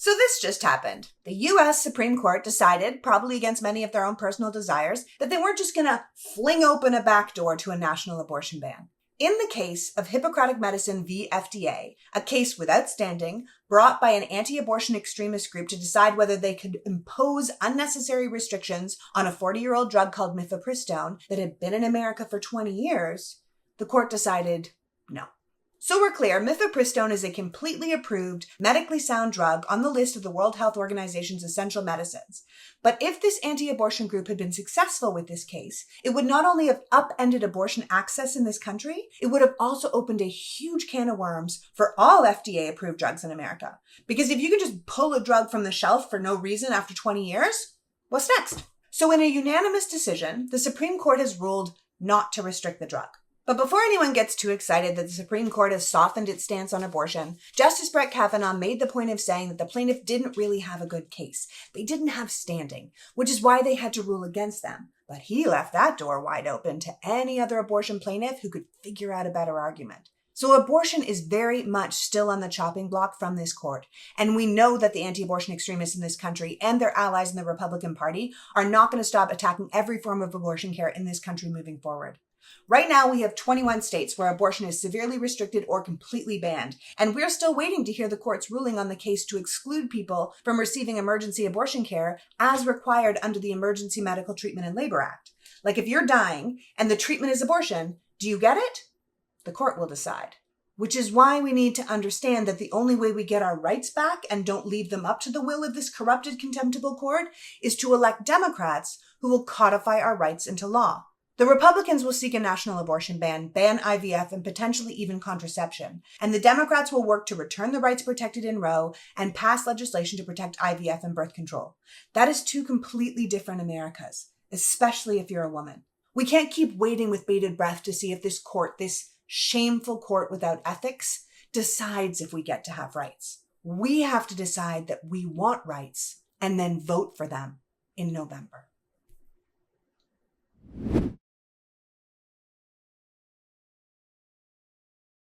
So this just happened. The US Supreme Court decided, probably against many of their own personal desires, that they weren't just gonna fling open a backdoor to a national abortion ban. In the case of Hippocratic Medicine v. FDA, a case without standing, brought by an anti-abortion extremist group to decide whether they could impose unnecessary restrictions on a 40-year-old drug called mifepristone that had been in America for 20 years, the court decided no. So we're clear, mifepristone is a completely approved, medically sound drug on the list of the World Health Organization's essential medicines. But if this anti-abortion group had been successful with this case, it would not only have upended abortion access in this country, it would have also opened a huge can of worms for all FDA-approved drugs in America. Because if you can just pull a drug from the shelf for no reason after 20 years, what's next? So in a unanimous decision, the Supreme Court has ruled not to restrict the drug. But before anyone gets too excited that the Supreme Court has softened its stance on abortion, Justice Brett Kavanaugh made the point of saying that the plaintiff didn't really have a good case. They didn't have standing, which is why they had to rule against them. But he left that door wide open to any other abortion plaintiff who could figure out a better argument. So abortion is very much still on the chopping block from this court. And we know that the anti-abortion extremists in this country and their allies in the Republican Party are not going to stop attacking every form of abortion care in this country moving forward. Right now, we have 21 states where abortion is severely restricted or completely banned, and we're still waiting to hear the court's ruling on the case to exclude people from receiving emergency abortion care as required under the Emergency Medical Treatment and Labor Act. Like if you're dying and the treatment is abortion, do you get it? The court will decide. Which is why we need to understand that the only way we get our rights back and don't leave them up to the will of this corrupted, contemptible court is to elect Democrats who will codify our rights into law. The Republicans will seek a national abortion ban IVF, and potentially even contraception. And the Democrats will work to return the rights protected in Roe and pass legislation to protect IVF and birth control. That is two completely different Americas, especially if you're a woman. We can't keep waiting with bated breath to see if this court, this shameful court without ethics, decides if we get to have rights. We have to decide that we want rights and then vote for them in November.